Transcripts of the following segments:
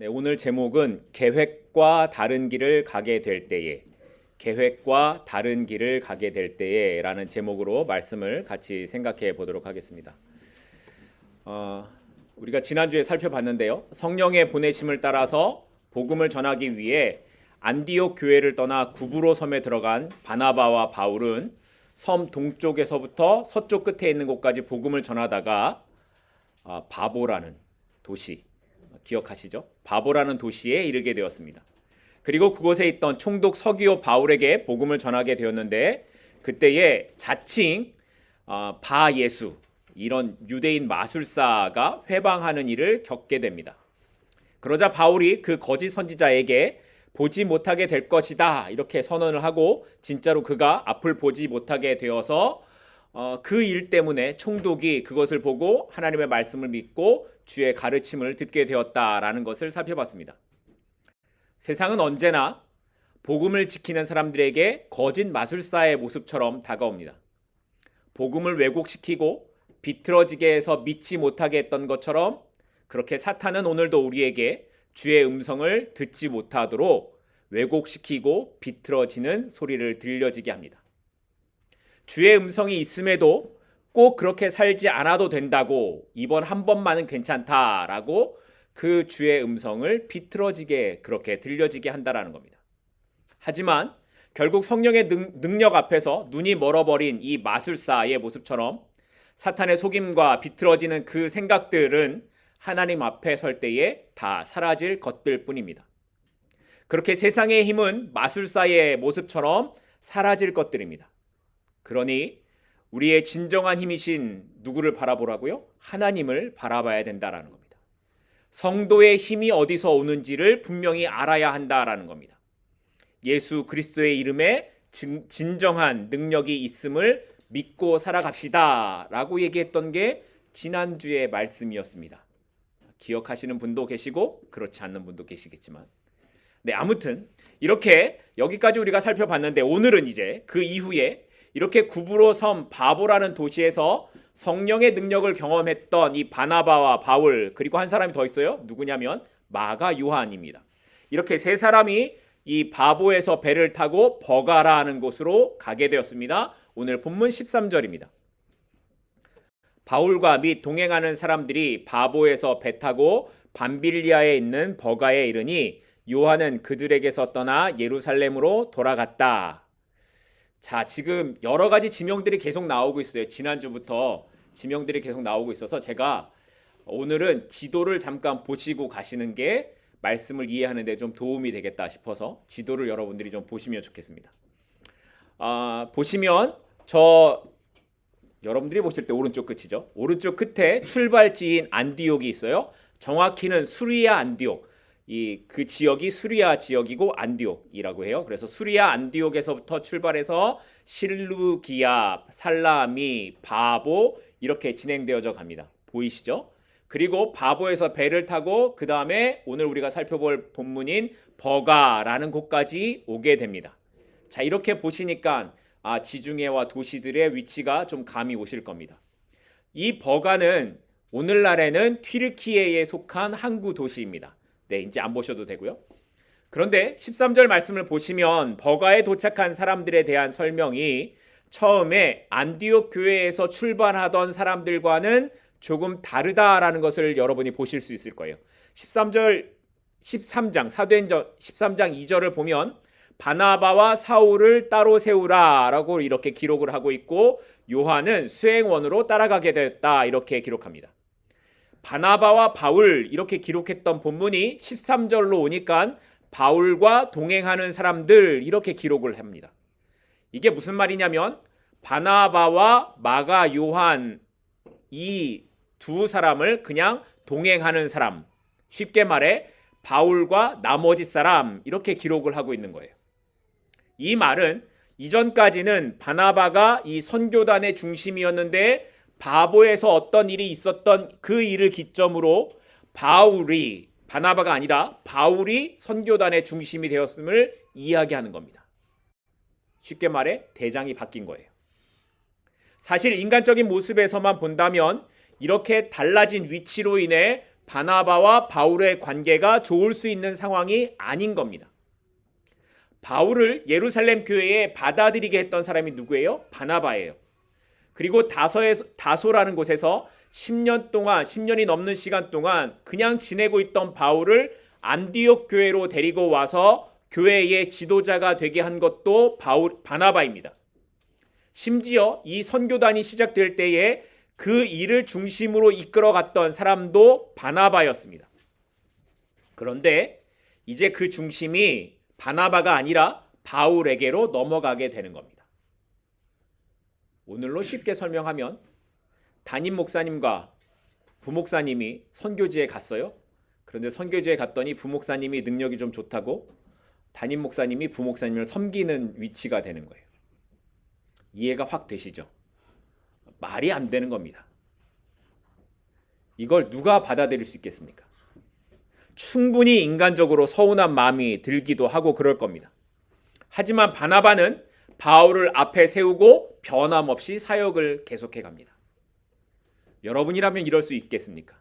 네, 오늘 제목은 계획과 다른 길을 가게 될 때에, 계획과 다른 길을 가게 될 때에 라는 제목으로 말씀을 같이 생각해 보도록 하겠습니다. 우리가 지난주에 살펴봤는데요. 성령의 보내심을 따라서 복음을 전하기 위해 안디옥 교회를 떠나 구브로 섬에 들어간 바나바와 바울은 섬 동쪽에서부터 서쪽 끝에 있는 곳까지 복음을 전하다가 바보라는 도시, 기억하시죠? 바보라는 도시에 이르게 되었습니다. 그리고 그곳에 있던 총독 서기오 바울에게 복음을 전하게 되었는데, 그때에 자칭 바예수, 이런 유대인 마술사가 회방하는 일을 겪게 됩니다. 그러자 바울이 그 거짓 선지자에게 보지 못하게 될 것이다 이렇게 선언을 하고, 진짜로 그가 앞을 보지 못하게 되어서 그 일 때문에 총독이 그것을 보고 하나님의 말씀을 믿고 주의 가르침을 듣게 되었다라는 것을 살펴봤습니다. 세상은 언제나 복음을 지키는 사람들에게 거짓 마술사의 모습처럼 다가옵니다. 복음을 왜곡시키고 비틀어지게 해서 믿지 못하게 했던 것처럼, 그렇게 사탄은 오늘도 우리에게 주의 음성을 듣지 못하도록 왜곡시키고 비틀어지는 소리를 들려지게 합니다. 주의 음성이 있음에도 꼭 그렇게 살지 않아도 된다고, 이번 한 번만은 괜찮다라고 그 주의 음성을 비틀어지게 그렇게 들려지게 한다라는 겁니다. 하지만 결국 성령의 능력 앞에서 눈이 멀어버린 이 마술사의 모습처럼 사탄의 속임과 비틀어지는 그 생각들은 하나님 앞에 설 때에 다 사라질 것들 뿐입니다. 그렇게 세상의 힘은 마술사의 모습처럼 사라질 것들입니다. 그러니 우리의 진정한 힘이신 누구를 바라보라고요? 하나님을 바라봐야 된다라는 겁니다. 성도의 힘이 어디서 오는지를 분명히 알아야 한다라는 겁니다. 예수 그리스도의 이름에 진정한 능력이 있음을 믿고 살아갑시다 라고 얘기했던 게 지난주의 말씀이었습니다. 기억하시는 분도 계시고 그렇지 않는 분도 계시겠지만, 네, 아무튼 이렇게 여기까지 우리가 살펴봤는데, 오늘은 이제 그 이후에 이렇게 구브로 섬 바보라는 도시에서 성령의 능력을 경험했던 이 바나바와 바울, 그리고 한 사람이 더 있어요. 누구냐면 마가 요한입니다. 이렇게 세 사람이 이 바보에서 배를 타고 버가라는 곳으로 가게 되었습니다. 오늘 본문 13절입니다. 바울과 및 동행하는 사람들이 바보에서 배 타고 밤빌리아에 있는 버가에 이르니 요한은 그들에게서 떠나 예루살렘으로 돌아갔다. 자, 지금 여러 가지 지명들이 계속 나오고 있어요. 지난주부터 지명들이 계속 나오고 있어서 제가 오늘은 지도를 잠깐 보시고 가시는 게 말씀을 이해하는 데 좀 도움이 되겠다 싶어서 지도를 여러분들이 좀 보시면 좋겠습니다. 보시면 여러분들이 보실 때 오른쪽 끝이죠. 오른쪽 끝에 출발지인 안디옥이 있어요. 정확히는 수리아 안디옥. 그 지역이 수리아 지역이고 안디옥이라고 해요. 그래서 수리아 안디옥에서부터 출발해서 실루기아, 살라미, 바보 이렇게 진행되어져 갑니다. 보이시죠? 그리고 바보에서 배를 타고 그 다음에 오늘 우리가 살펴볼 본문인 버가라는 곳까지 오게 됩니다. 자, 이렇게 보시니까 지중해와 도시들의 위치가 좀 감이 오실 겁니다. 이 버가는 오늘날에는 튀르키예에 속한 항구 도시입니다. 네, 이제 안 보셔도 되고요. 그런데 13절 말씀을 보시면 버가에 도착한 사람들에 대한 설명이 처음에 안디옥 교회에서 출발하던 사람들과는 조금 다르다라는 것을 여러분이 보실 수 있을 거예요. 13장 사도행전 13장 2절을 보면 바나바와 사울을 따로 세우라 라고 이렇게 기록을 하고 있고, 요한은 수행원으로 따라가게 됐다 이렇게 기록합니다. 바나바와 바울 이렇게 기록했던 본문이 13절로 오니까 바울과 동행하는 사람들 이렇게 기록을 합니다. 이게 무슨 말이냐면 바나바와 마가 요한 이 두 사람을 그냥 동행하는 사람, 쉽게 말해 바울과 나머지 사람 이렇게 기록을 하고 있는 거예요. 이 말은 이전까지는 바나바가 이 선교단의 중심이었는데 바보에서 어떤 일이 있었던 그 일을 기점으로 바나바가 아니라 바울이 선교단의 중심이 되었음을 이야기하는 겁니다. 쉽게 말해 대장이 바뀐 거예요. 사실 인간적인 모습에서만 본다면 이렇게 달라진 위치로 인해 바나바와 바울의 관계가 좋을 수 있는 상황이 아닌 겁니다. 바울을 예루살렘 교회에 받아들이게 했던 사람이 누구예요? 바나바예요. 그리고 다소라는 곳에서 10년이 넘는 시간 동안 그냥 지내고 있던 바울을 안디옥 교회로 데리고 와서 교회의 지도자가 되게 한 것도 바나바입니다. 심지어 이 선교단이 시작될 때에 그 일을 중심으로 이끌어갔던 사람도 바나바였습니다. 그런데 이제 그 중심이 바나바가 아니라 바울에게로 넘어가게 되는 겁니다. 오늘로 쉽게 설명하면 담임 목사님과 부목사님이 선교지에 갔어요. 그런데 선교지에 갔더니 부목사님이 능력이 좀 좋다고 담임 목사님이 부목사님을 섬기는 위치가 되는 거예요. 이해가 확 되시죠? 말이 안 되는 겁니다. 이걸 누가 받아들일 수 있겠습니까? 충분히 인간적으로 서운한 마음이 들기도 하고 그럴 겁니다. 하지만 바나바는 바울을 앞에 세우고 변함없이 사역을 계속해 갑니다. 여러분이라면 이럴 수 있겠습니까?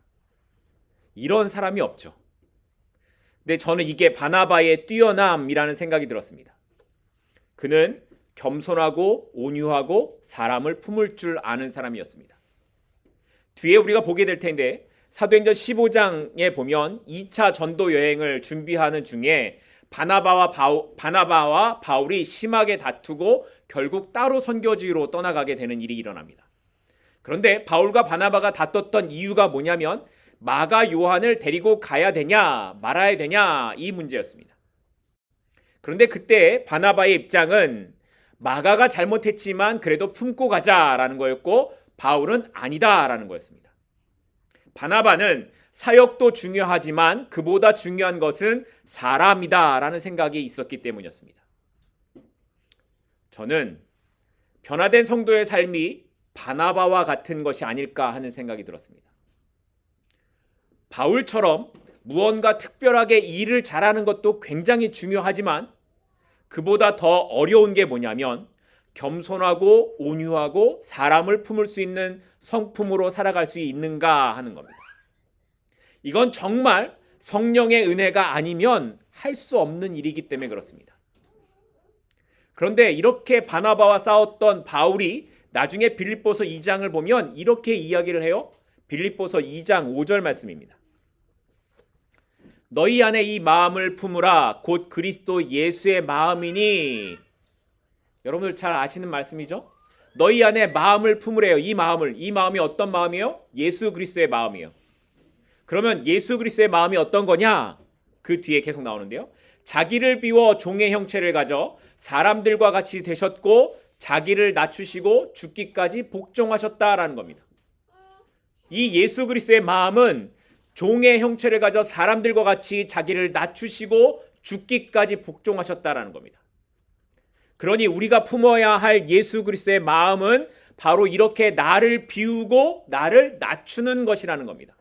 이런 사람이 없죠. 근데 저는 이게 바나바의 뛰어남이라는 생각이 들었습니다. 그는 겸손하고 온유하고 사람을 품을 줄 아는 사람이었습니다. 뒤에 우리가 보게 될 텐데 사도행전 15장에 보면 2차 전도 여행을 준비하는 중에 바나바와 바울이 심하게 다투고 결국 따로 선교지로 떠나가게 되는 일이 일어납니다. 그런데 바울과 바나바가 다퉜던 이유가 뭐냐면 마가 요한을 데리고 가야 되냐 말아야 되냐 이 문제였습니다. 그런데 그때 바나바의 입장은 마가가 잘못했지만 그래도 품고 가자라는 거였고 바울은 아니다라는 거였습니다. 바나바는 사역도 중요하지만 그보다 중요한 것은 사람이다라는 생각이 있었기 때문이었습니다. 저는 변화된 성도의 삶이 바나바와 같은 것이 아닐까 하는 생각이 들었습니다. 바울처럼 무언가 특별하게 일을 잘하는 것도 굉장히 중요하지만 그보다 더 어려운 게 뭐냐면 겸손하고 온유하고 사람을 품을 수 있는 성품으로 살아갈 수 있는가 하는 겁니다. 이건 정말 성령의 은혜가 아니면 할 수 없는 일이기 때문에 그렇습니다. 그런데 이렇게 바나바와 싸웠던 바울이 나중에 빌립보서 2장을 보면 이렇게 이야기를 해요. 빌립보서 2장 5절 말씀입니다. 너희 안에 이 마음을 품으라 곧 그리스도 예수의 마음이니. 여러분들 잘 아시는 말씀이죠? 너희 안에 마음을 품으래요. 이 마음이 어떤 마음이에요? 예수 그리스도의 마음이에요. 그러면 예수 그리스도의 마음이 어떤 거냐? 그 뒤에 계속 나오는데요. 자기를 비워 종의 형체를 가져 사람들과 같이 되셨고 자기를 낮추시고 죽기까지 복종하셨다라는 겁니다. 이 예수 그리스도의 마음은 종의 형체를 가져 사람들과 같이 자기를 낮추시고 죽기까지 복종하셨다라는 겁니다. 그러니 우리가 품어야 할 예수 그리스도의 마음은 바로 이렇게 나를 비우고 나를 낮추는 것이라는 겁니다.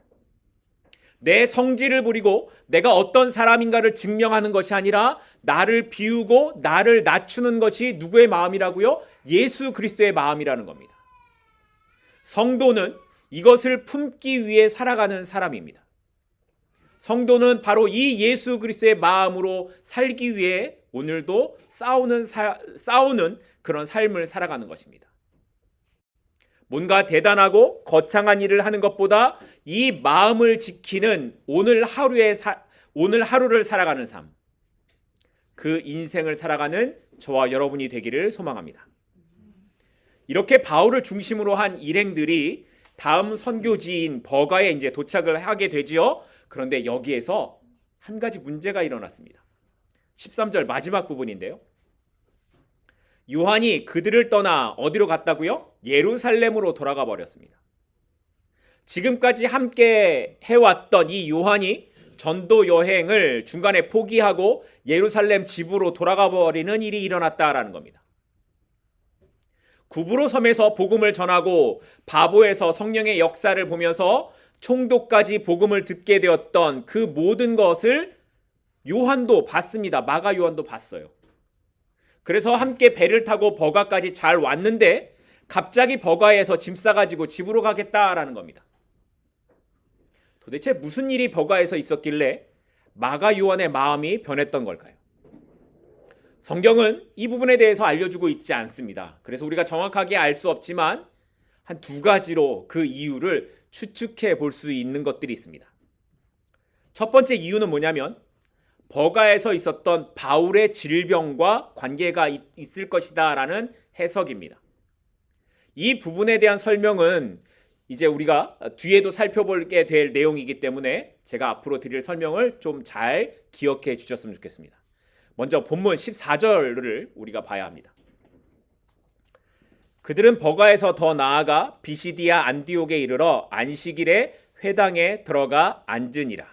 내 성질을 부리고 내가 어떤 사람인가를 증명하는 것이 아니라 나를 비우고 나를 낮추는 것이 누구의 마음이라고요? 예수 그리스도의 마음이라는 겁니다. 성도는 이것을 품기 위해 살아가는 사람입니다. 성도는 바로 이 예수 그리스도의 마음으로 살기 위해 오늘도 싸우는 그런 삶을 살아가는 것입니다. 뭔가 대단하고 거창한 일을 하는 것보다 이 마음을 지키는 오늘 하루를 살아가는 삶, 그 인생을 살아가는 저와 여러분이 되기를 소망합니다. 이렇게 바울을 중심으로 한 일행들이 다음 선교지인 버가에 이제 도착을 하게 되지요. 그런데 여기에서 한 가지 문제가 일어났습니다. 13절 마지막 부분인데요. 요한이 그들을 떠나 어디로 갔다고요? 예루살렘으로 돌아가 버렸습니다. 지금까지 함께 해왔던 이 요한이 전도 여행을 중간에 포기하고 예루살렘 집으로 돌아가 버리는 일이 일어났다라는 겁니다. 구브로 섬에서 복음을 전하고 바보에서 성령의 역사를 보면서 총독까지 복음을 듣게 되었던 그 모든 것을 요한도 봤습니다. 마가 요한도 봤어요. 그래서 함께 배를 타고 버가까지 잘 왔는데 갑자기 버가에서 짐 싸가지고 집으로 가겠다라는 겁니다. 도대체 무슨 일이 버가에서 있었길래 마가 요한의 마음이 변했던 걸까요? 성경은 이 부분에 대해서 알려주고 있지 않습니다. 그래서 우리가 정확하게 알 수 없지만 한 두 가지로 그 이유를 추측해 볼 수 있는 것들이 있습니다. 첫 번째 이유는 뭐냐면 버가에서 있었던 바울의 질병과 관계가 있을 것이다 라는 해석입니다. 이 부분에 대한 설명은 이제 우리가 뒤에도 살펴보게 될 내용이기 때문에 제가 앞으로 드릴 설명을 좀 잘 기억해 주셨으면 좋겠습니다. 먼저 본문 14절을 우리가 봐야 합니다. 그들은 버가에서 더 나아가 비시디아 안디옥에 이르러 안식일에 회당에 들어가 앉으니라.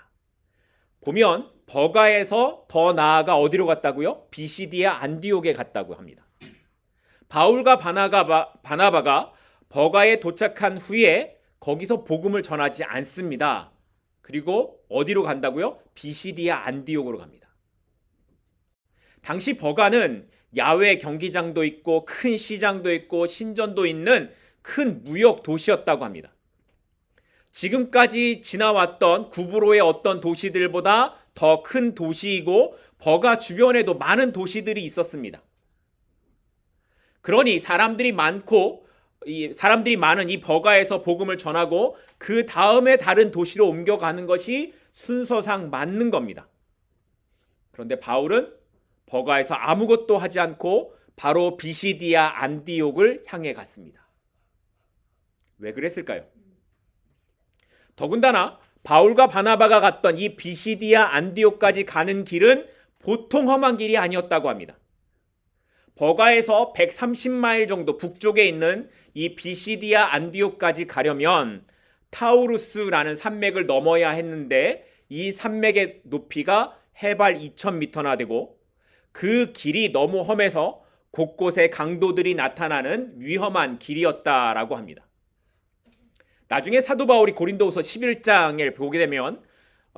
보면 버가에서 더 나아가 어디로 갔다고요? 비시디아 안디옥에 갔다고 합니다. 바울과 바나바가 버가에 도착한 후에 거기서 복음을 전하지 않습니다. 그리고 어디로 간다고요? 비시디아 안디옥으로 갑니다. 당시 버가는 야외 경기장도 있고 큰 시장도 있고 신전도 있는 큰 무역 도시였다고 합니다. 지금까지 지나왔던 구브로의 어떤 도시들보다 더 큰 도시이고 버가 주변에도 많은 도시들이 있었습니다. 그러니 사람들이 많은 이 버가에서 복음을 전하고 그 다음에 다른 도시로 옮겨가는 것이 순서상 맞는 겁니다. 그런데 바울은 버가에서 아무것도 하지 않고 바로 비시디아 안디옥을 향해 갔습니다. 왜 그랬을까요? 더군다나 바울과 바나바가 갔던 이 비시디아 안디옥까지 가는 길은 보통 험한 길이 아니었다고 합니다. 버가에서 130마일 정도 북쪽에 있는 이 비시디아 안디옥까지 가려면 타우루스라는 산맥을 넘어야 했는데 이 산맥의 높이가 해발 2000m나 되고 그 길이 너무 험해서 곳곳에 강도들이 나타나는 위험한 길이었다라고 합니다. 나중에 사도 바울이 고린도후서 11장을 보게 되면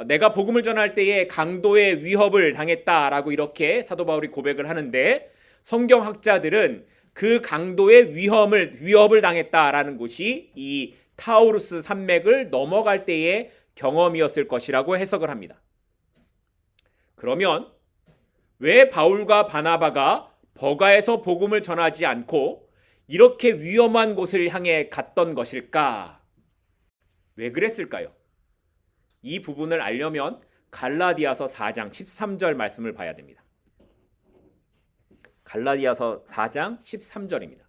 내가 복음을 전할 때에 강도의 위협을 당했다라고 이렇게 사도 바울이 고백을 하는데 성경학자들은 그 강도의 위협을 당했다라는 것이 이 타우루스 산맥을 넘어갈 때의 경험이었을 것이라고 해석을 합니다. 그러면 왜 바울과 바나바가 버가에서 복음을 전하지 않고 이렇게 위험한 곳을 향해 갔던 것일까? 왜 그랬을까요? 이 부분을 알려면 갈라디아서 4장 13절 말씀을 봐야 됩니다. 갈라디아서 4장 13절입니다.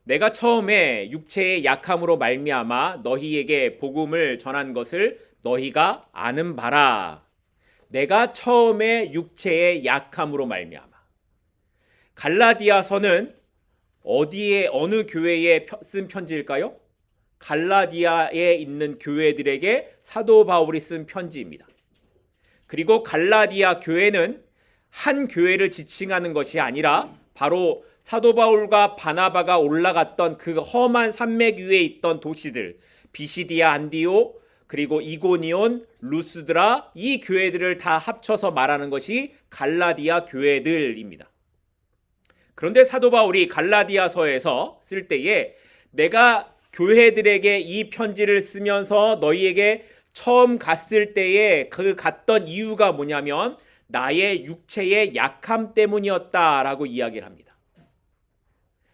내가 처음에 육체의 약함으로 말미암아 너희에게 복음을 전한 것을 너희가 아는 바라. 내가 처음에 육체의 약함으로 말미암아. 갈라디아서는 어느 교회에 쓴 편지일까요? 갈라디아에 있는 교회들에게 사도 바울이 쓴 편지입니다. 그리고 갈라디아 교회는 한 교회를 지칭하는 것이 아니라 바로 사도 바울과 바나바가 올라갔던 그 험한 산맥 위에 있던 도시들, 비시디아 안디옥, 그리고 이고니온, 루스드라, 이 교회들을 다 합쳐서 말하는 것이 갈라디아 교회들입니다. 그런데 사도 바울이 갈라디아서에서 쓸 때에 내가 교회들에게 이 편지를 쓰면서 너희에게 처음 갔을 때에 그 갔던 이유가 뭐냐면 나의 육체의 약함 때문이었다라고 이야기를 합니다.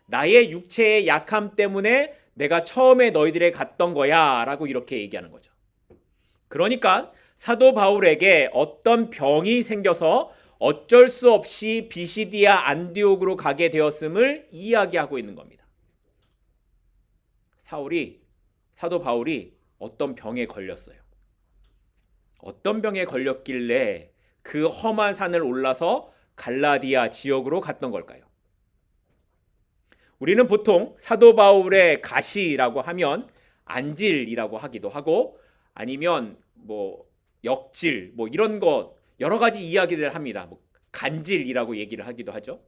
나의 육체의 약함 때문에 내가 처음에 너희들에 갔던 거야 라고 이렇게 얘기하는 거죠. 그러니까 사도 바울에게 어떤 병이 생겨서 어쩔 수 없이 비시디아 안디옥으로 가게 되었음을 이야기하고 있는 겁니다. 사도 바울이 어떤 병에 걸렸어요. 어떤 병에 걸렸길래 그 험한 산을 올라서 갈라디아 지역으로 갔던 걸까요? 우리는 보통 사도 바울의 가시라고 하면 안질이라고 하기도 하고 아니면 역질 이런 것 여러 가지 이야기들 합니다. 간질이라고 얘기를 하기도 하죠.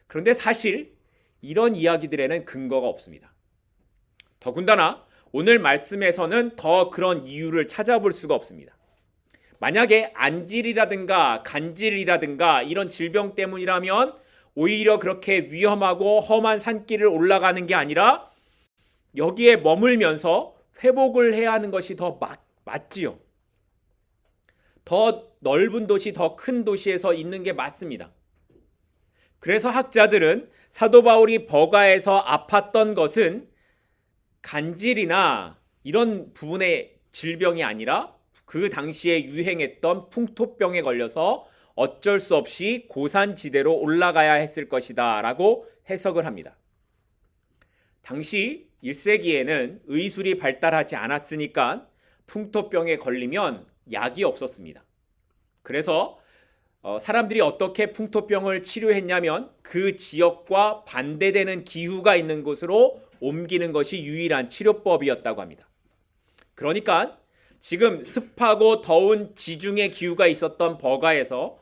그런데 사실 이런 이야기들에는 근거가 없습니다. 더군다나 오늘 말씀에서는 더 그런 이유를 찾아볼 수가 없습니다. 만약에 안질이라든가 간질이라든가 이런 질병 때문이라면 오히려 그렇게 위험하고 험한 산길을 올라가는 게 아니라 여기에 머물면서 회복을 해야 하는 것이 더 맞지요. 더 넓은 도시, 더 큰 도시에서 있는 게 맞습니다. 그래서 학자들은 사도 바울이 버가에서 아팠던 것은 간질이나 이런 부분의 질병이 아니라 그 당시에 유행했던 풍토병에 걸려서 어쩔 수 없이 고산지대로 올라가야 했을 것이다 라고 해석을 합니다. 당시 1세기에는 의술이 발달하지 않았으니까 풍토병에 걸리면 약이 없었습니다. 그래서 사람들이 어떻게 풍토병을 치료했냐면 그 지역과 반대되는 기후가 있는 곳으로 옮기는 것이 유일한 치료법이었다고 합니다. 그러니까 지금 습하고 더운 지중해 기후가 있었던 버가에서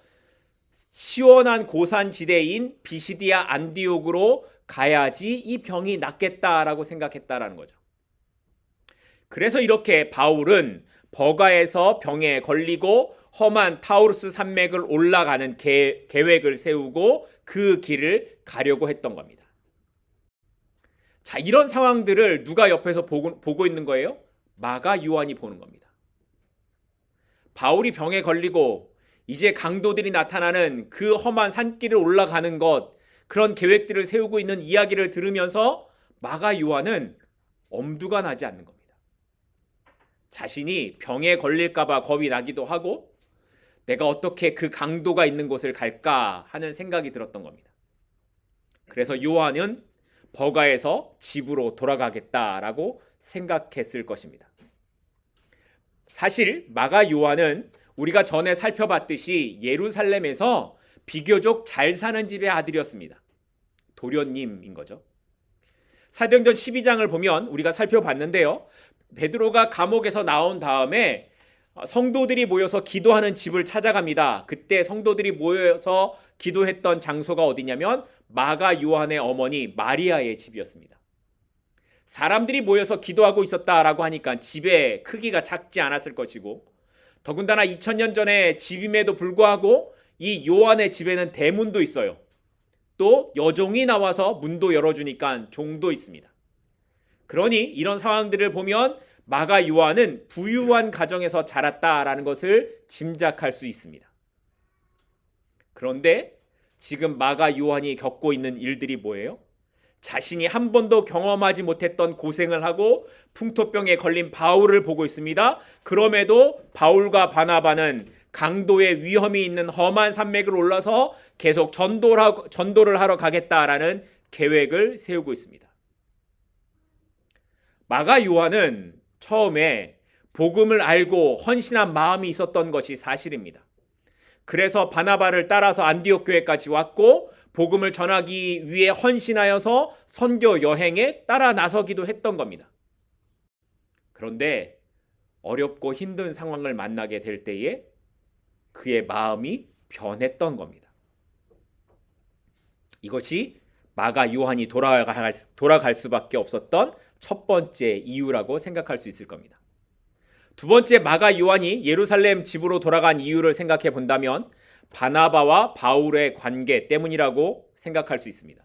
시원한 고산지대인 비시디아 안디옥으로 가야지 이 병이 낫겠다라고 생각했다라는 거죠. 그래서 이렇게 바울은 버가에서 병에 걸리고 험한 타우루스 산맥을 올라가는 계획을 세우고 그 길을 가려고 했던 겁니다. 자, 이런 상황들을 누가 옆에서 보고 있는 거예요? 마가 요한이 보는 겁니다. 바울이 병에 걸리고 이제 강도들이 나타나는 그 험한 산길을 올라가는 것, 그런 계획들을 세우고 있는 이야기를 들으면서 마가 요한은 엄두가 나지 않는 겁니다. 자신이 병에 걸릴까봐 겁이 나기도 하고 내가 어떻게 그 강도가 있는 곳을 갈까 하는 생각이 들었던 겁니다. 그래서 요한은 버가에서 집으로 돌아가겠다라고 생각했을 것입니다. 사실 마가 요한은 우리가 전에 살펴봤듯이 예루살렘에서 비교적 잘 사는 집의 아들이었습니다. 도련님인 거죠. 사도행전 12장을 보면 우리가 살펴봤는데요. 베드로가 감옥에서 나온 다음에 성도들이 모여서 기도하는 집을 찾아갑니다. 그때 성도들이 모여서 기도했던 장소가 어디냐면 마가 요한의 어머니 마리아의 집이었습니다. 사람들이 모여서 기도하고 있었다라고 하니까 집의 크기가 작지 않았을 것이고 더군다나 2000년 전에 집임에도 불구하고 이 요한의 집에는 대문도 있어요. 또 여종이 나와서 문도 열어주니까 종도 있습니다. 그러니 이런 상황들을 보면 마가 요한은 부유한 가정에서 자랐다라는 것을 짐작할 수 있습니다. 그런데 지금 마가 요한이 겪고 있는 일들이 뭐예요? 자신이 한 번도 경험하지 못했던 고생을 하고 풍토병에 걸린 바울을 보고 있습니다. 그럼에도 바울과 바나바는 강도의 위험이 있는 험한 산맥을 올라서 계속 전도를 하러 가겠다라는 계획을 세우고 있습니다. 마가 요한은 처음에 복음을 알고 헌신한 마음이 있었던 것이 사실입니다. 그래서 바나바를 따라서 안디옥 교회까지 왔고 복음을 전하기 위해 헌신하여서 선교 여행에 따라 나서기도 했던 겁니다. 그런데 어렵고 힘든 상황을 만나게 될 때에 그의 마음이 변했던 겁니다. 이것이 마가 요한이 돌아갈 수밖에 없었던 첫 번째 이유라고 생각할 수 있을 겁니다. 두 번째, 마가 요한이 예루살렘 집으로 돌아간 이유를 생각해 본다면 바나바와 바울의 관계 때문이라고 생각할 수 있습니다.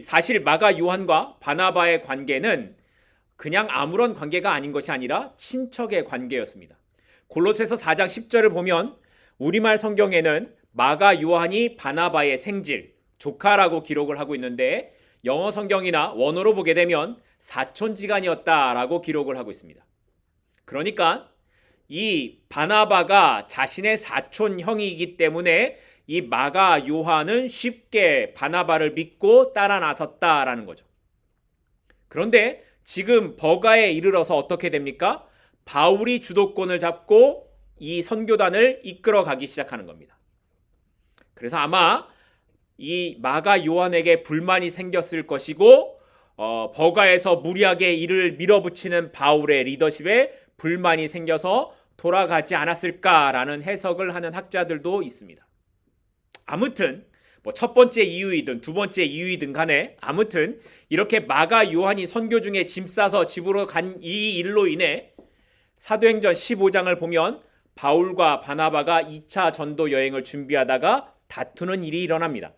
사실 마가 요한과 바나바의 관계는 그냥 아무런 관계가 아닌 것이 아니라 친척의 관계였습니다. 골로새서 4장 10절을 보면 우리말 성경에는 마가 요한이 바나바의 생질, 조카라고 기록을 하고 있는데 영어 성경이나 원어로 보게 되면 사촌지간이었다라고 기록을 하고 있습니다. 그러니까 이 바나바가 자신의 사촌 형이기 때문에 이 마가 요한은 쉽게 바나바를 믿고 따라 나섰다라는 거죠. 그런데 지금 버가에 이르러서 어떻게 됩니까? 바울이 주도권을 잡고 이 선교단을 이끌어 가기 시작하는 겁니다. 그래서 아마 이 마가 요한에게 불만이 생겼을 것이고 버가에서 무리하게 이를 밀어붙이는 바울의 리더십에 불만이 생겨서 돌아가지 않았을까라는 해석을 하는 학자들도 있습니다. 아무튼 첫 번째 이유이든 두 번째 이유이든 간에 아무튼 이렇게 마가 요한이 선교 중에 짐 싸서 집으로 간 이 일로 인해 사도행전 15장을 보면 바울과 바나바가 2차 전도 여행을 준비하다가 다투는 일이 일어납니다.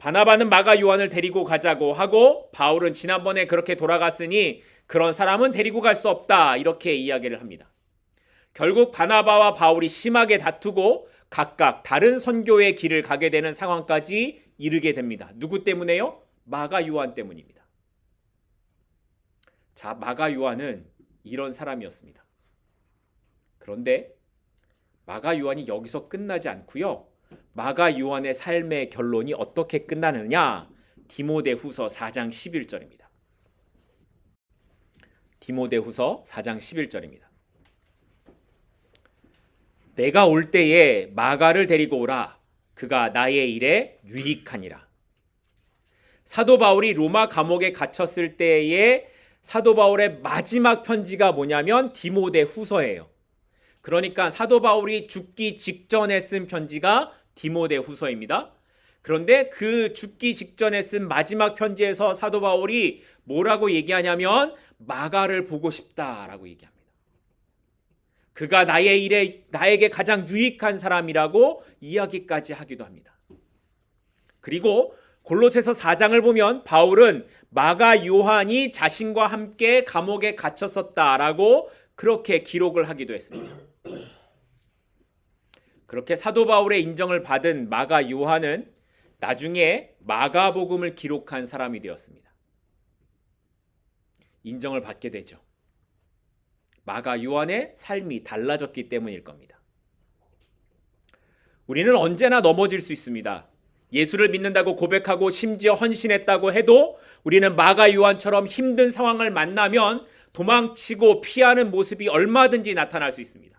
바나바는 마가 요한을 데리고 가자고 하고 바울은 지난번에 그렇게 돌아갔으니 그런 사람은 데리고 갈 수 없다 이렇게 이야기를 합니다. 결국 바나바와 바울이 심하게 다투고 각각 다른 선교의 길을 가게 되는 상황까지 이르게 됩니다. 누구 때문에요? 마가 요한 때문입니다. 자, 마가 요한은 이런 사람이었습니다. 그런데 마가 요한이 여기서 끝나지 않고요. 마가 요한의 삶의 결론이 어떻게 끝나느냐? 디모데후서 4장 11절입니다. 디모데후서 4장 11절입니다. 내가 올 때에 마가를 데리고 오라. 그가 나의 일에 유익하니라. 사도 바울이 로마 감옥에 갇혔을 때에 사도 바울의 마지막 편지가 뭐냐면 디모데후서예요. 그러니까 사도 바울이 죽기 직전에 쓴 편지가 디모데후서입니다. 그런데 그 죽기 직전에 쓴 마지막 편지에서 사도 바울이 뭐라고 얘기하냐면 마가를 보고 싶다라고 얘기합니다. 그가 나의 일에 나에게 가장 유익한 사람이라고 이야기까지 하기도 합니다. 그리고 골로새서 4장을 보면 바울은 마가 요한이 자신과 함께 감옥에 갇혔었다라고 그렇게 기록을 하기도 했습니다. 그렇게 사도 바울의 인정을 받은 마가 요한은 나중에 마가복음을 기록한 사람이 되었습니다. 인정을 받게 되죠. 마가 요한의 삶이 달라졌기 때문일 겁니다. 우리는 언제나 넘어질 수 있습니다. 예수를 믿는다고 고백하고 심지어 헌신했다고 해도 우리는 마가 요한처럼 힘든 상황을 만나면 도망치고 피하는 모습이 얼마든지 나타날 수 있습니다.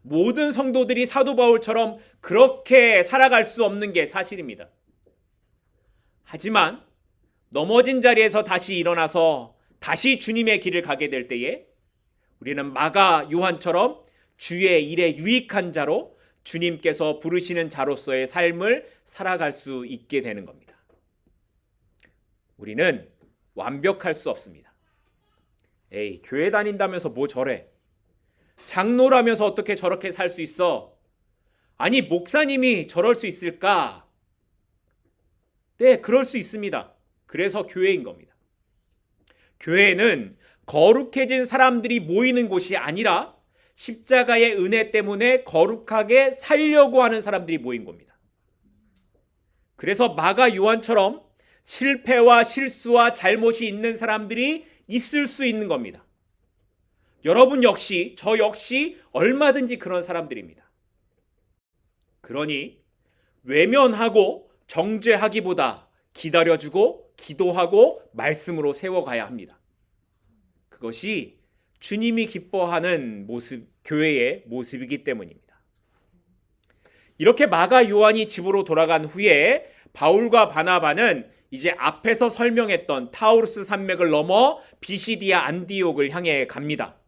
모든 성도들이 사도 바울처럼 그렇게 살아갈 수 없는 게 사실입니다. 하지만 넘어진 자리에서 다시 일어나서 다시 주님의 길을 가게 될 때에 우리는 마가 요한처럼 주의 일에 유익한 자로 주님께서 부르시는 자로서의 삶을 살아갈 수 있게 되는 겁니다. 우리는 완벽할 수 없습니다. 에이, 교회 다닌다면서 뭐 저래? 장로라면서 어떻게 저렇게 살 수 있어? 아니, 목사님이 저럴 수 있을까? 네, 그럴 수 있습니다. 그래서 교회인 겁니다. 교회는 거룩해진 사람들이 모이는 곳이 아니라 십자가의 은혜 때문에 거룩하게 살려고 하는 사람들이 모인 겁니다. 그래서 마가 요한처럼 실패와 실수와 잘못이 있는 사람들이 있을 수 있는 겁니다. 여러분 역시 저 역시 얼마든지 그런 사람들입니다. 그러니 외면하고 정죄하기보다 기다려주고 기도하고 말씀으로 세워가야 합니다. 그것이 주님이 기뻐하는 모습, 교회의 모습이기 때문입니다. 이렇게 마가 요한이 집으로 돌아간 후에 바울과 바나바는 이제 앞에서 설명했던 타우루스 산맥을 넘어 비시디아 안디옥을 향해 갑니다.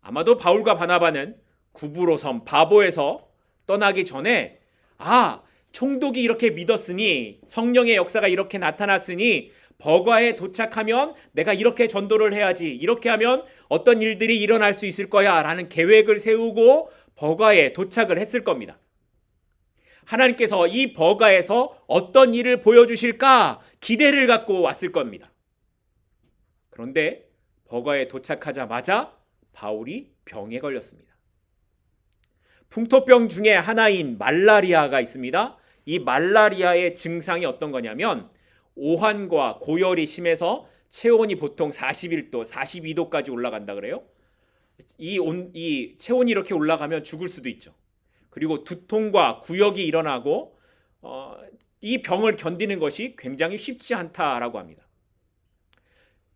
아마도 바울과 바나바는 구브로 섬 바보에서 떠나기 전에 총독이 이렇게 믿었으니 성령의 역사가 이렇게 나타났으니 버가에 도착하면 내가 이렇게 전도를 해야지, 이렇게 하면 어떤 일들이 일어날 수 있을 거야 라는 계획을 세우고 버가에 도착을 했을 겁니다. 하나님께서 이 버가에서 어떤 일을 보여주실까 기대를 갖고 왔을 겁니다. 그런데 버가에 도착하자마자 바울이 병에 걸렸습니다. 풍토병 중에 하나인 말라리아가 있습니다. 이 말라리아의 증상이 어떤 거냐면 오한과 고열이 심해서 체온이 보통 41도, 42도까지 올라간다 그래요. 이 체온이 이렇게 올라가면 죽을 수도 있죠. 그리고 두통과 구역이 일어나고 이 병을 견디는 것이 굉장히 쉽지 않다라고 합니다.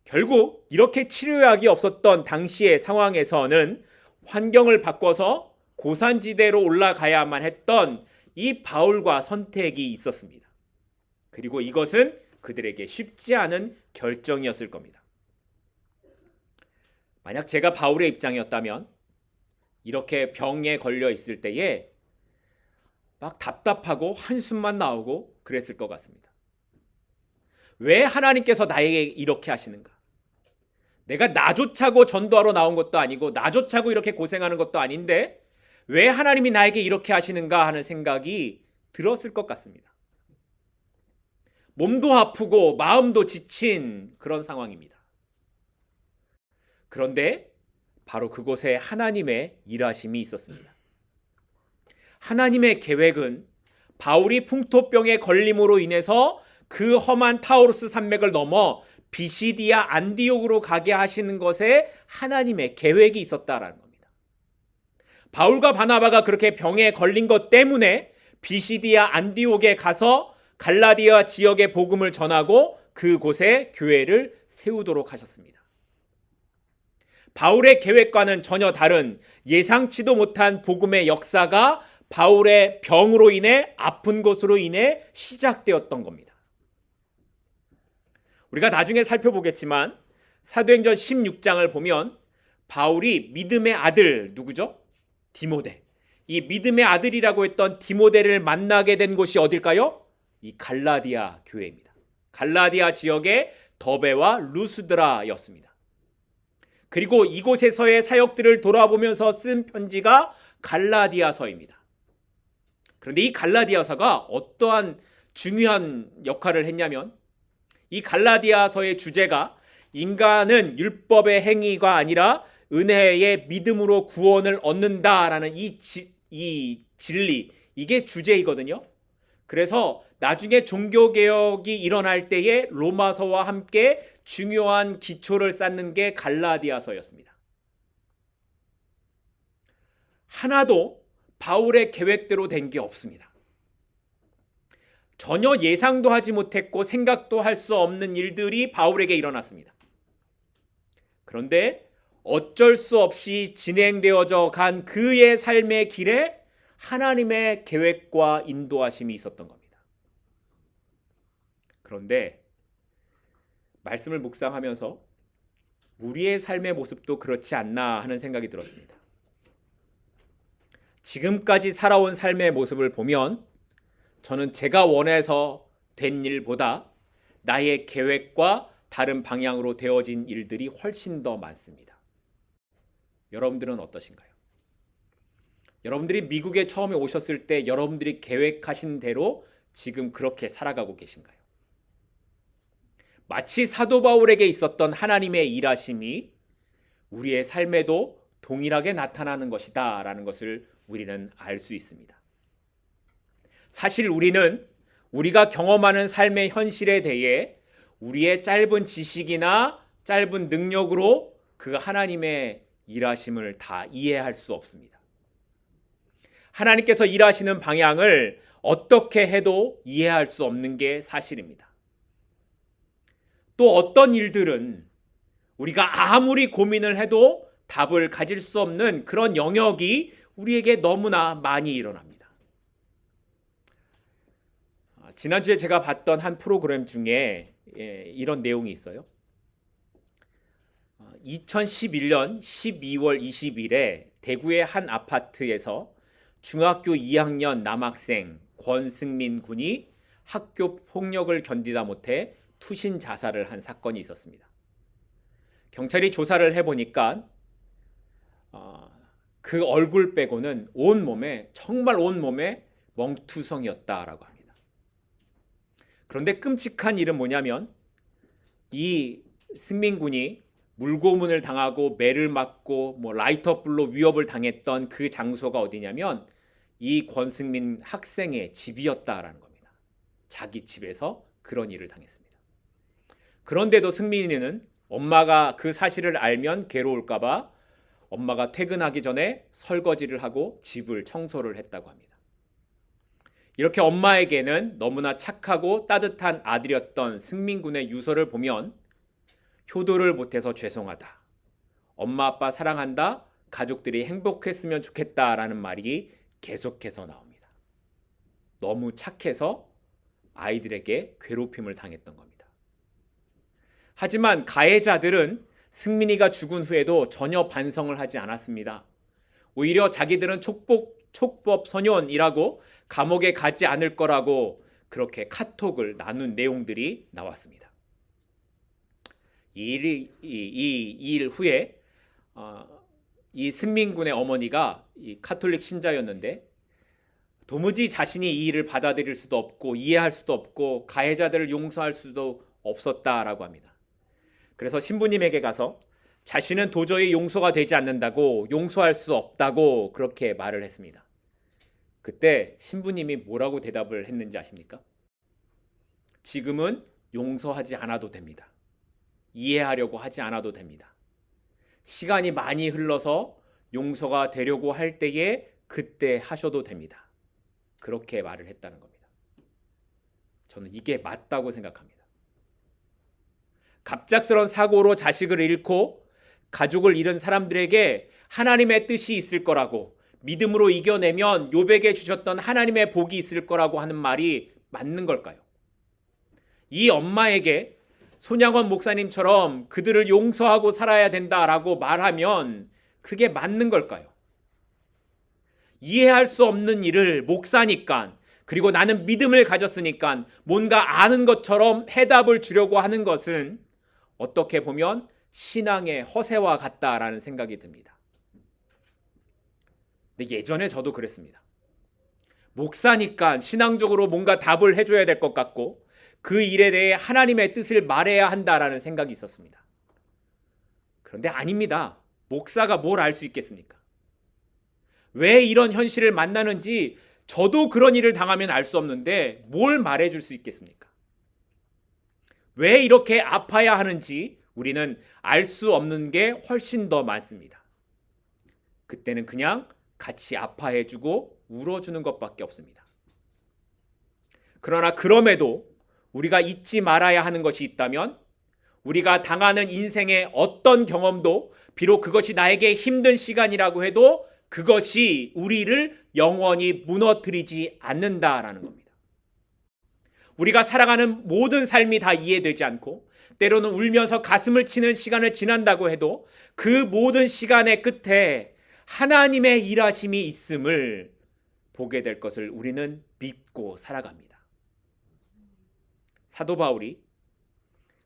결국 이렇게 치료약이 없었던 당시의 상황에서는 환경을 바꿔서 고산지대로 올라가야만 했던 이 바울과 선택이 있었습니다. 그리고 이것은 그들에게 쉽지 않은 결정이었을 겁니다. 만약 제가 바울의 입장이었다면 이렇게 병에 걸려 있을 때에 막 답답하고 한숨만 나오고 그랬을 것 같습니다. 왜 하나님께서 나에게 이렇게 하시는가? 내가 나조차고 전도하러 나온 것도 아니고 나조차고 이렇게 고생하는 것도 아닌데 왜 하나님이 나에게 이렇게 하시는가 하는 생각이 들었을 것 같습니다. 몸도 아프고 마음도 지친 그런 상황입니다. 그런데 바로 그곳에 하나님의 일하심이 있었습니다. 하나님의 계획은 바울이 풍토병에 걸림으로 인해서 그 험한 타우루스 산맥을 넘어 비시디아 안디옥으로 가게 하시는 것에 하나님의 계획이 있었다라는 겁니다. 바울과 바나바가 그렇게 병에 걸린 것 때문에 비시디아 안디옥에 가서 갈라디아 지역의 복음을 전하고 그곳에 교회를 세우도록 하셨습니다. 바울의 계획과는 전혀 다른 예상치도 못한 복음의 역사가 바울의 병으로 인해 아픈 것으로 인해 시작되었던 겁니다. 우리가 나중에 살펴보겠지만 사도행전 16장을 보면 바울이 믿음의 아들 누구죠? 디모데. 이 믿음의 아들이라고 했던 디모데를 만나게 된 곳이 어딜까요? 이 갈라디아 교회입니다. 갈라디아 지역의 더베와 루스드라였습니다. 그리고 이곳에서의 사역들을 돌아보면서 쓴 편지가 갈라디아서입니다. 그런데 이 갈라디아서가 어떠한 중요한 역할을 했냐면 이 갈라디아서의 주제가 인간은 율법의 행위가 아니라 은혜의 믿음으로 구원을 얻는다라는 이 진리, 이게 주제이거든요. 그래서 나중에 종교개혁이 일어날 때에 로마서와 함께 중요한 기초를 쌓는 게 갈라디아서였습니다. 하나도 바울의 계획대로 된 게 없습니다. 전혀 예상도 하지 못했고 생각도 할 수 없는 일들이 바울에게 일어났습니다. 그런데 어쩔 수 없이 진행되어져 간 그의 삶의 길에 하나님의 계획과 인도하심이 있었던 겁니다. 그런데 말씀을 묵상하면서 우리의 삶의 모습도 그렇지 않나 하는 생각이 들었습니다. 지금까지 살아온 삶의 모습을 보면 저는 제가 원해서 된 일보다 나의 계획과 다른 방향으로 되어진 일들이 훨씬 더 많습니다. 여러분들은 어떠신가요? 여러분들이 미국에 처음에 오셨을 때 여러분들이 계획하신 대로 지금 그렇게 살아가고 계신가요? 마치 사도 바울에게 있었던 하나님의 일하심이 우리의 삶에도 동일하게 나타나는 것이다 라는 것을 우리는 알 수 있습니다. 사실 우리는 우리가 경험하는 삶의 현실에 대해 우리의 짧은 지식이나 짧은 능력으로 그 하나님의 일하심을 다 이해할 수 없습니다. 하나님께서 일하시는 방향을 어떻게 해도 이해할 수 없는 게 사실입니다. 또 어떤 일들은 우리가 아무리 고민을 해도 답을 가질 수 없는 그런 영역이 우리에게 너무나 많이 일어납니다. 지난주에 제가 봤던 한 프로그램 중에 이런 내용이 있어요. 2011년 12월 20일에 대구의 한 아파트에서 중학교 2학년 남학생 권승민 군이 학교 폭력을 견디다 못해 투신 자살을 한 사건이 있었습니다. 경찰이 조사를 해보니까 그 얼굴 빼고는 정말 온몸에 멍투성이었다라고 합니다. 그런데 끔찍한 일은 뭐냐면 이 승민 군이 물고문을 당하고 매를 맞고 라이터불로 위협을 당했던 그 장소가 어디냐면 이 권승민 학생의 집이었다라는 겁니다. 자기 집에서 그런 일을 당했습니다. 그런데도 승민이는 엄마가 그 사실을 알면 괴로울까봐 엄마가 퇴근하기 전에 설거지를 하고 집을 청소를 했다고 합니다. 이렇게 엄마에게는 너무나 착하고 따뜻한 아들이었던 승민 군의 유서를 보면 효도를 못해서 죄송하다. 엄마 아빠 사랑한다. 가족들이 행복했으면 좋겠다라는 말이 계속해서 나옵니다. 너무 착해서 아이들에게 괴롭힘을 당했던 겁니다. 하지만 가해자들은 승민이가 죽은 후에도 전혀 반성을 하지 않았습니다. 오히려 자기들은 촉법 소년이라고 감옥에 가지 않을 거라고 그렇게 카톡을 나눈 내용들이 나왔습니다. 이 일 후에 이 승민 군의 어머니가 이 카톨릭 신자였는데 도무지 자신이 이 일을 받아들일 수도 없고 이해할 수도 없고 가해자들을 용서할 수도 없었다라고 합니다. 그래서 신부님에게 가서 자신은 도저히 용서가 되지 않는다고, 용서할 수 없다고 그렇게 말을 했습니다. 그때 신부님이 뭐라고 대답을 했는지 아십니까? 지금은 용서하지 않아도 됩니다. 이해하려고 하지 않아도 됩니다. 시간이 많이 흘러서 용서가 되려고 할 때에 그때 하셔도 됩니다. 그렇게 말을 했다는 겁니다. 저는 이게 맞다고 생각합니다. 갑작스런 사고로 자식을 잃고 가족을 잃은 사람들에게 하나님의 뜻이 있을 거라고, 믿음으로 이겨내면 욥에게 주셨던 하나님의 복이 있을 거라고 하는 말이 맞는 걸까요? 이 엄마에게 손양원 목사님처럼 그들을 용서하고 살아야 된다라고 말하면 그게 맞는 걸까요? 이해할 수 없는 일을 목사니까, 그리고 나는 믿음을 가졌으니까 뭔가 아는 것처럼 해답을 주려고 하는 것은 어떻게 보면 신앙의 허세와 같다라는 생각이 듭니다. 근데 예전에 저도 그랬습니다. 목사니까 신앙적으로 뭔가 답을 해줘야 될 것 같고 그 일에 대해 하나님의 뜻을 말해야 한다라는 생각이 있었습니다. 그런데 아닙니다. 목사가 뭘 알 수 있겠습니까? 왜 이런 현실을 만나는지 저도 그런 일을 당하면 알 수 없는데 뭘 말해줄 수 있겠습니까? 왜 이렇게 아파야 하는지 우리는 알 수 없는 게 훨씬 더 많습니다. 그때는 그냥 같이 아파해주고 울어주는 것밖에 없습니다. 그러나 그럼에도 우리가 잊지 말아야 하는 것이 있다면, 우리가 당하는 인생의 어떤 경험도 비록 그것이 나에게 힘든 시간이라고 해도 그것이 우리를 영원히 무너뜨리지 않는다라는 겁니다. 우리가 살아가는 모든 삶이 다 이해되지 않고 때로는 울면서 가슴을 치는 시간을 지난다고 해도 그 모든 시간의 끝에 하나님의 일하심이 있음을 보게 될 것을 우리는 믿고 살아갑니다. 사도 바울이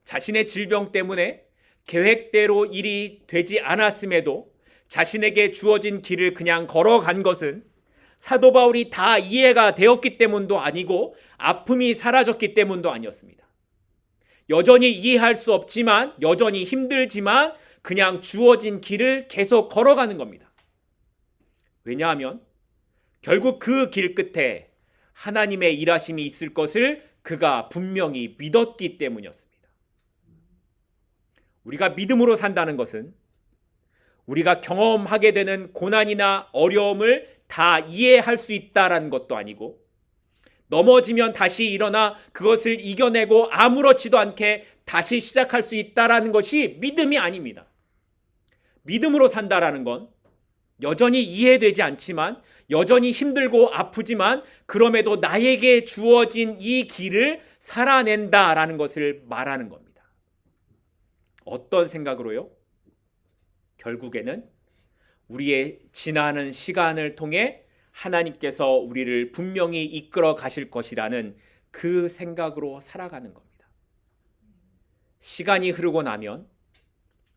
자신의 질병 때문에 계획대로 일이 되지 않았음에도 자신에게 주어진 길을 그냥 걸어간 것은 사도 바울이 다 이해가 되었기 때문도 아니고 아픔이 사라졌기 때문도 아니었습니다. 여전히 이해할 수 없지만, 여전히 힘들지만 그냥 주어진 길을 계속 걸어가는 겁니다. 왜냐하면 결국 그 길 끝에 하나님의 일하심이 있을 것을 그가 분명히 믿었기 때문이었습니다. 우리가 믿음으로 산다는 것은 우리가 경험하게 되는 고난이나 어려움을 다 이해할 수 있다라는 것도 아니고, 넘어지면 다시 일어나 그것을 이겨내고 아무렇지도 않게 다시 시작할 수 있다라는 것이 믿음이 아닙니다. 믿음으로 산다라는 건 여전히 이해되지 않지만, 여전히 힘들고 아프지만 그럼에도 나에게 주어진 이 길을 살아낸다라는 것을 말하는 겁니다. 어떤 생각으로요? 결국에는 우리의 지나는 시간을 통해 하나님께서 우리를 분명히 이끌어 가실 것이라는 그 생각으로 살아가는 겁니다. 시간이 흐르고 나면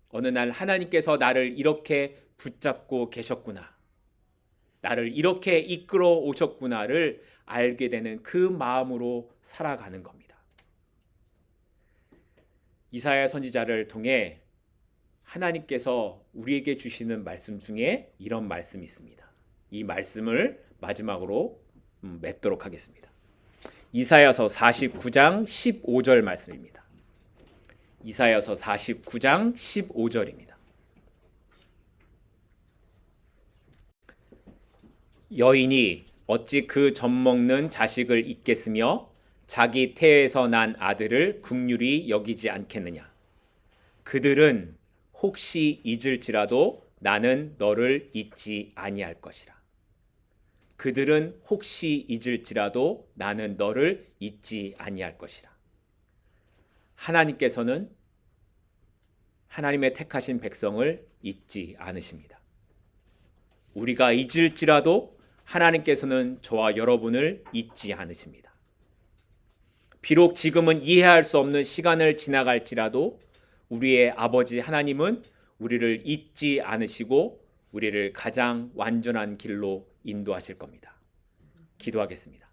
어느 날 하나님께서 나를 이렇게 붙잡고 계셨구나, 나를 이렇게 이끌어 오셨구나를 알게 되는 그 마음으로 살아가는 겁니다. 이사야 선지자를 통해 하나님께서 우리에게 주시는 말씀 중에 이런 말씀이 있습니다. 이 말씀을 마지막으로 맺도록 하겠습니다. 이사야서 49장 15절 말씀입니다. 이사야서 49장 15절입니다. 여인이 어찌 그 젖먹는 자식을 잊겠으며 자기 태에서 난 아들을 긍휼히 여기지 않겠느냐. 그들은 혹시 잊을지라도 나는 너를 잊지 아니할 것이라. 그들은 혹시 잊을지라도 나는 너를 잊지 아니할 것이라. 하나님께서는 하나님의 택하신 백성을 잊지 않으십니다. 우리가 잊을지라도 하나님께서는 저와 여러분을 잊지 않으십니다. 비록 지금은 이해할 수 없는 시간을 지나갈지라도 우리의 아버지 하나님은 우리를 잊지 않으시고 우리를 가장 완전한 길로 인도하실 겁니다. 기도하겠습니다.